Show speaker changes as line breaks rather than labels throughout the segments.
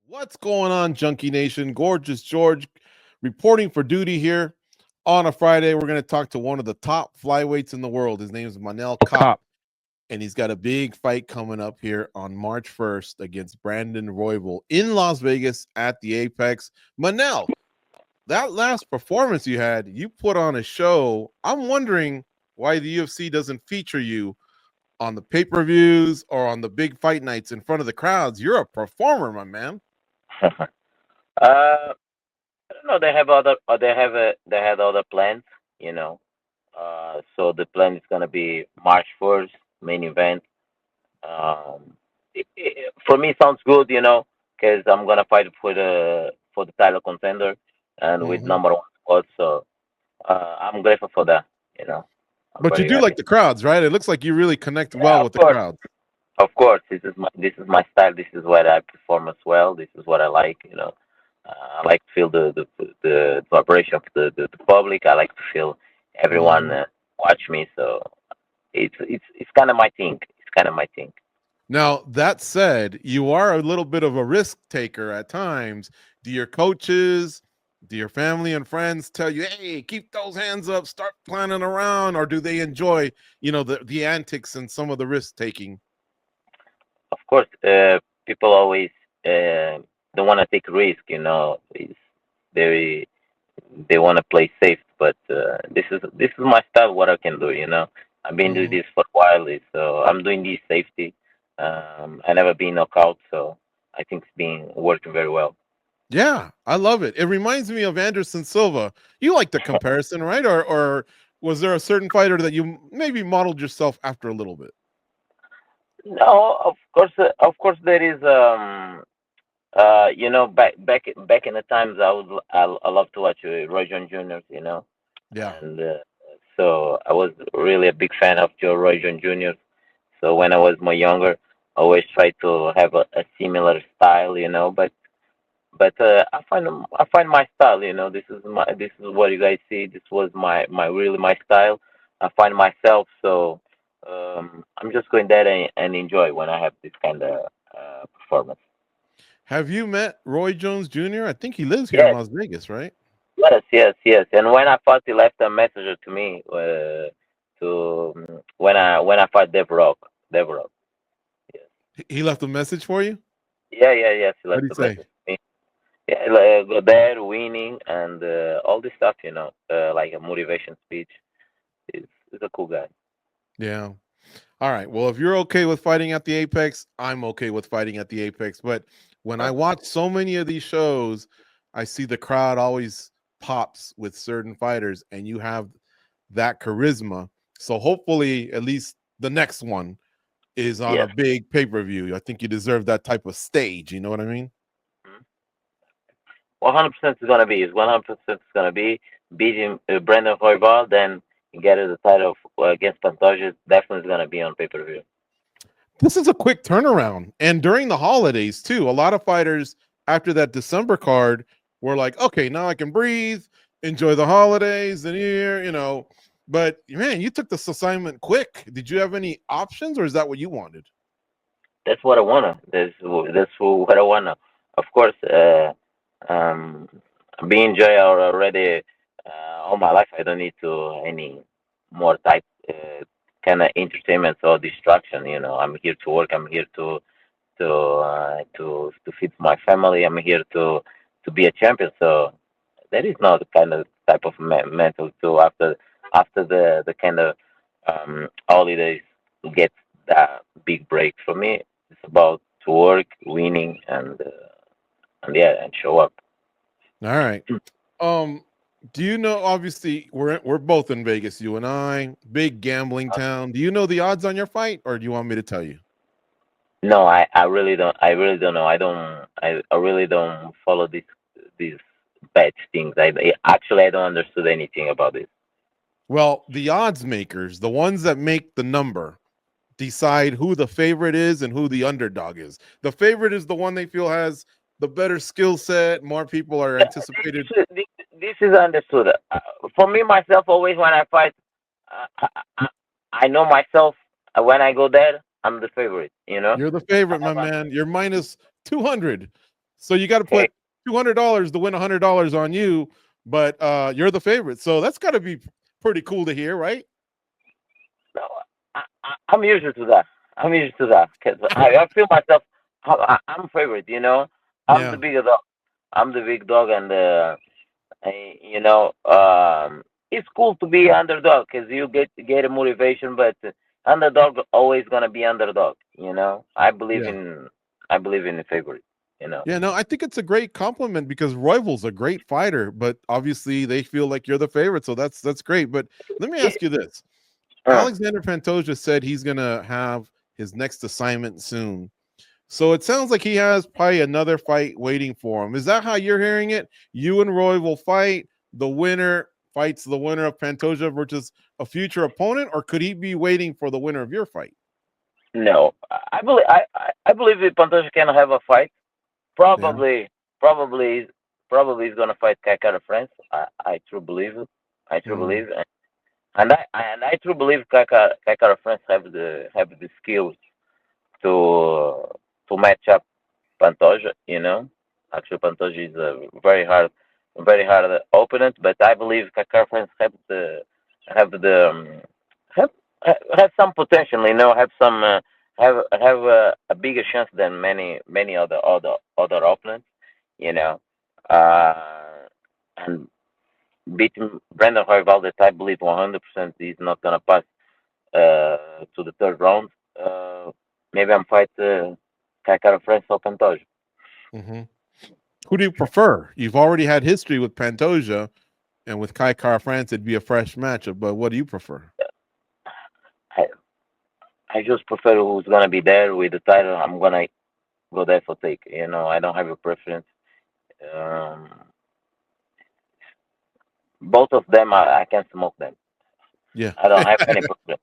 What's going on, Junkie Nation? Gorgeous George reporting for duty here on a Friday. We're going to talk to one of the top flyweights in the world. His name is Manel Kape, and he's got a big fight coming up here on March 1st against Brandon Royval in Las Vegas at the Apex. Manel, that last performance you had, you put on a show. I'm wondering why the UFC doesn't feature you on the pay-per-views or on the big fight nights in front of the crowds. You're a performer, my man.
I don't know. They have other. They had other plans. You know. So the plan is gonna be March 1st main event. For me, sounds good. Because I'm gonna fight for the title contender and with
Mhm.
number one spot. So I'm grateful for that. I'm
But you
very
do
happy.
like the crowds, right? It looks like you really connect
Yeah,
well
of
with the
course.
crowds.
Of course, this is my style. This is what I perform as well. This is what I like. I like to feel the vibration of the public. I like to feel everyone
Mhm.
watch me. So it's kind of my thing. It's kind of my thing.
Now, that said, you are a little bit of a risk taker at times. Do your coaches, do your family and friends tell you, "Hey, keep those hands up, start planning around," or do they enjoy, the antics and some of the risk taking?
Of course, people always don't want to take risk. They they want to play safe, but this is my style. What I can do. I've been doing
Mhm.
this for a while, so I'm doing this safety. I never been knockout, so I think it's been working very well.
Yeah, I love it. It reminds me of Anderson Silva. You like the comparison, right? Or was there a certain fighter that you maybe modeled yourself after a little bit?
No, of course, there is. Back in the times, I love to watch Roy Jones Jr.
Yeah.
And so I was really a big fan of Joe Roy Jones Jr. So when I was more younger, I always tried to have a similar style, but I find my style. This is what you guys see. This was my really my style. I find myself, so I'm just going there and enjoy when I have this kind of performance.
Have you met Roy Jones Jr.? I think he lives here in
Yes,
Las Vegas, right?
yes, yes, yes. And when I fought, he left a message to me when I fought Dev Rock. Yes.
He left a message for you?
Yeah, yeah, yes. He
What
left
did
a
he say?
message to me. Yeah, like, go there, winning, and all this stuff. Like a motivation speech. He's a cool guy.
Yeah. All right. Well, if you're okay with fighting at the Apex, I'm okay with fighting at the Apex. But when I
Uh,
watch so many of these shows, I see the crowd always pops with certain fighters, and you have that charisma. So hopefully, at least the next one is on a
yes.
big pay-per-view. I think you deserve that type of stage. You know what I mean?
100% is gonna be. It's 100% is gonna be beating Brandon Royval, then get the title against Pantoja. Definitely is gonna be on pay-per-view.
This is a quick turnaround. And during the holidays, too, a lot of fighters after that December card were like, okay, now I can breathe, enjoy the holidays, the new year. But man, you took this assignment quick. Did you have any options or is that what you wanted?
That's what I wanna. That's what I wanna. Of course, um, being Joy already all my life. I don't need to any more type kind of entertainment or distraction. I'm here to work. I'm here to feed my family. I'm here to be a champion. So that is not the kind of type of mental too. After the kind of holidays get that big break for me. It's about to work, winning, and yeah, and show up.
All right. Um, do you know, obviously, we're both in Vegas, you and I, big gambling town. Do you know the odds on your fight or do you want me to tell you?
No, I really don't. I really don't know. I really don't follow these bad things. Actually I don't understand anything about this.
Well, the odds makers, the ones that make the number, decide who the favorite is and who the underdog is. The favorite is the one they feel has the better skill set. More people are anticipated.
This is understood. For me myself, always when I fight, I know myself. When I go there, I'm the favorite.
You're the favorite,
I
my
have a,
man. You're minus 200. So you got to
Okay.
put $200 to win $100 on you, but you're the favorite. So that's got to be pretty cool to hear, right?
No, I'm used to that. I'm used to that because I feel myself. I'm favorite. I'm the
Yeah.
big dog. I'm the big dog, and you know, it's cool to be underdog because you get a motivation. But underdog always gonna be underdog.
Yeah.
I believe in the favorite. You know.
Yeah, no, I think it's a great compliment because Royval's a great fighter, but obviously they feel like you're the favorite, so that's great. But let me ask you this.
Uh,
Alexandre Pantoja said he's gonna have his next assignment soon. So it sounds like he has probably another fight waiting for him. Is that how you're hearing it? You and Roy will fight. The winner fights the winner of Pantoja versus a future opponent, or could he be waiting for the winner of your fight?
no, I believe that Pantoja can have a fight.
Yeah.
Probably, probably, probably he's gonna fight Kakara France. I truly believe it. I truly
Mm,
believe, and I truly believe Kakara France have the skills to to match up Pantoja. Actually, Pantoja is a very hard opponent, but I believe Kakara France have the have have some potential. Have some have a bigger chance than many other opponents. You know, uh, and beating Brandon Royval, that I believe 100% he's not gonna pass to the third round. Maybe I'm fight Kakara France or Pantoja.
mhm. Who do you prefer? You've already had history with Pantoja, and with Kai Car France, it'd be a fresh matchup. But what do you prefer?
I I just prefer who's gonna be there with the title. I'm gonna go there for take. I don't have a preference. Um, both of them, I can smoke them.
Yeah.
I don't have any preference.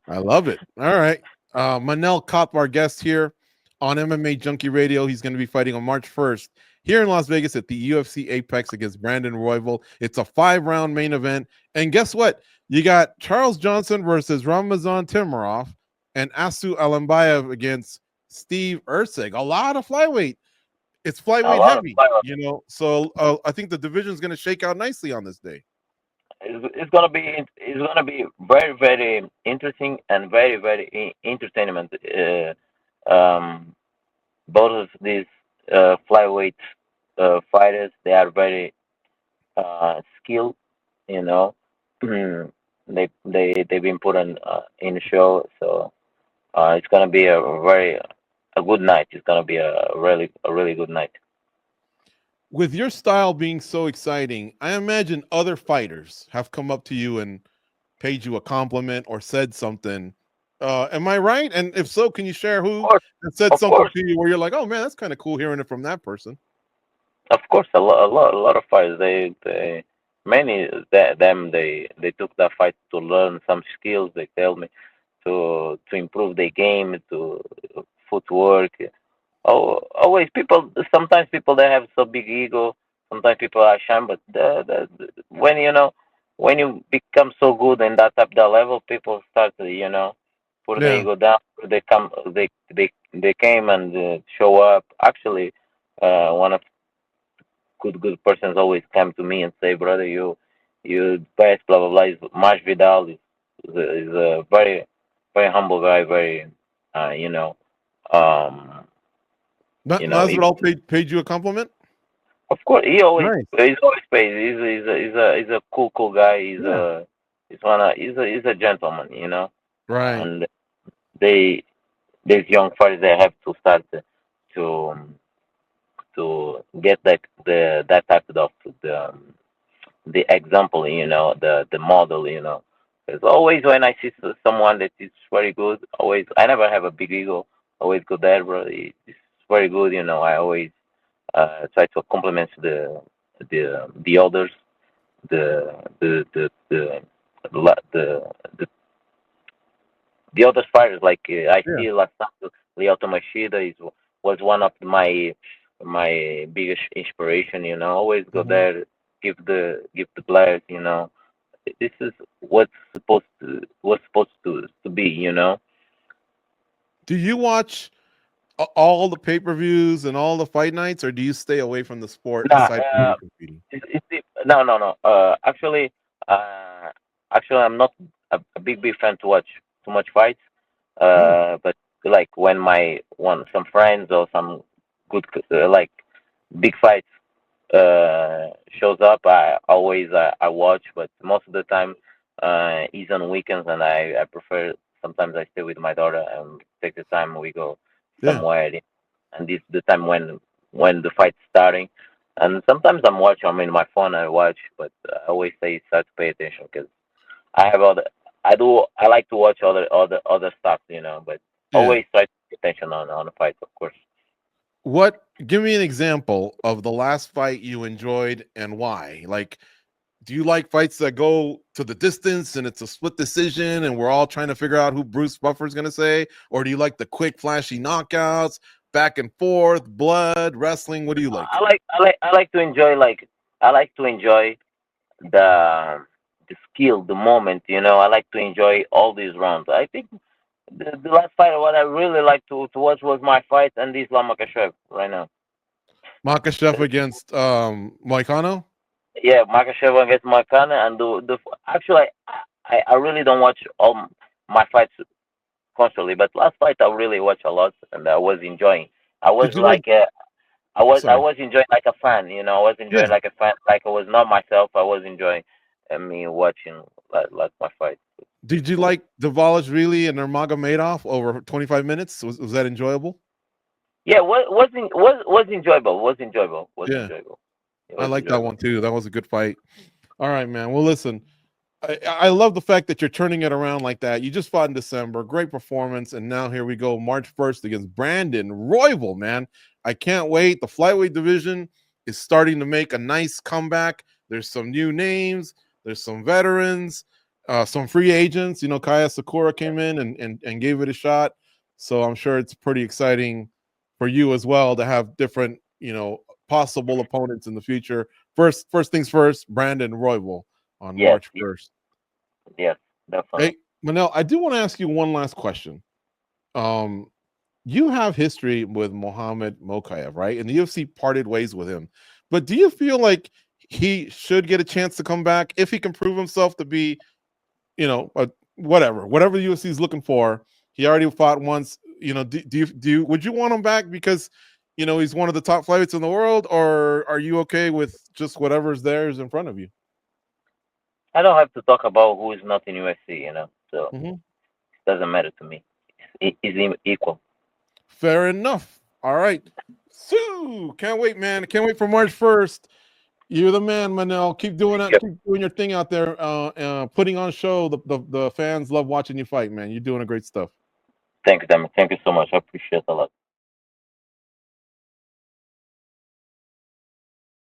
I love it. All right. Manel Kape, our guest here on MMA Junkie Radio. He's going to be fighting on March 1st here in Las Vegas at the UFC Apex against Brandon Royval. It's a 5-round main event. And guess what? You got Charles Johnson versus Ramazan Timarov and Asu Alambayev against Steve Erceg. A lot of flyweight. It's
A
flyweight
lot of
heavy,
fire.
So I think the division is going to shake out nicely on this day.
It's gonna be very very interesting and very very entertainment. Both of these flyweight fighters, they are very skilled. You know, they've been put on in a show, so it's gonna be a good night. It's gonna be a really good night.
With your style being so exciting, I imagine other fighters have come up to you and paid you a compliment or said something. Am I right? And if so, can you share
Of
who
course,
has said
of
something
course,
to you where you're like, "Oh man, that's kind of cool hearing it from that person."
of course. A lot of fighters. They many them they took that fight to learn some skills. They tell me to improve their game, to footwork. Oh, always people. Sometimes people they have so big ego. Sometimes people are shy, but when you become so good in that level, people start to put the
Yeah,
ego down. They came and show up. Actually, one of good persons always come to me and say, brother, you best blah blah blah. Marsh Vidal is a very very humble guy. Very you know um you know he,
Masvidal paid you a compliment.
of course
Nice.
he's always pays. He's a cool guy.
Yeah.
He's a gentleman.
Right.
And they these young fighters they have to start to get that type of the example, the model. Because always when I see someone that is very good, always I never have a big ego. Always go there, bro. It's very good. I always try to compliment the others, the the the the the, the, the other fighters. Like I
Yeah.
see last time, Lyoto Machida was one of my biggest inspiration. Always go
Mhm.
there, give the players. This is what's supposed to be.
Do you watch all the pay-per-views and all the fight nights, or do you stay away from the sport
Nah,
aside from you competing?
no, no, no. Uh, actually, I'm not a big fan to watch too much fights.
Mm,
But like when some friends or some good like big fights shows up, I always I watch. But most of the time, is on weekends, and I prefer. Sometimes I stay with my daughter and take the time we go
yeah.
somewhere, and this is the time when the fight's starting. And sometimes I'm watching. I'm in my phone. I watch, but I always say start to pay attention because I have other. I like to watch other stuff, but
Yeah.
always try to pay attention on the fight, of course.
Give me an example of the last fight you enjoyed and why. Like, do you like fights that go to the distance and it's a split decision and we're all trying to figure out who Bruce Buffer's going to say? Or do you like the quick, flashy knockouts, back and forth, blood, wrestling? What do you like?
I like to enjoy the the skill, the moment. I like to enjoy all these rounds. I think the last fight, what I really like to watch was my fight and Islam Makhachev right now.
Makhachev against Moicano?
Yeah, Makhachev against Moicano, and actually, I really don't watch all my fights constantly, but last fight I really watched a lot, and I was enjoying. I was
Did you like?
like I
Sorry.
was enjoying like a fan. I was
Yeah.
enjoying like a fan, like I was not myself. I was enjoying me watching like my fight.
Did you
Cool.
like Davalish really and Nurmagomedov over 25 minutes? Was that enjoyable?
Yeah, was enjoyable. Was enjoyable. Was
Yeah,
enjoyable. It
I
was
like that
enjoyable.
one too. That was a good fight. All right, man. Well, listen, I love the fact that you're turning it around like that. You just fought in December, great performance, and now here we go, March 1st against Brandon Royval, man. I can't wait. The flyweight division is starting to make a nice comeback. There's some new names, there's some veterans, some free agents. Kaya Sakura came in and gave it a shot. So I'm sure it's pretty exciting for you as well to have different, possible opponents in the future. First things first, Brandon Royval on
Yes,
March 1st.
yes, definitely.
Hey, Manel, I do want to ask you one last question. Um, you have history with Mohammed Mokaev, right? And the UFC parted ways with him. But do you feel like he should get a chance to come back if he can prove himself to be, whatever the UFC is looking for? He already fought once. Would you want him back because he's one of the top flyweights in the world, or are you okay with just whatever's there is in front of you?
I don't have to talk about who is not in UFC, so
Mhm.
it doesn't matter to me. It's equal.
Fair enough. All right. Sue, can't wait, man. Can't wait for March 1st. You're the man, Manel. Keep doing that.
Yep.
Keep doing your thing out there. Putting on show. The fans love watching you fight, man. You're doing a great stuff.
Thank you, Damon. Thank you so much. I appreciate it a lot.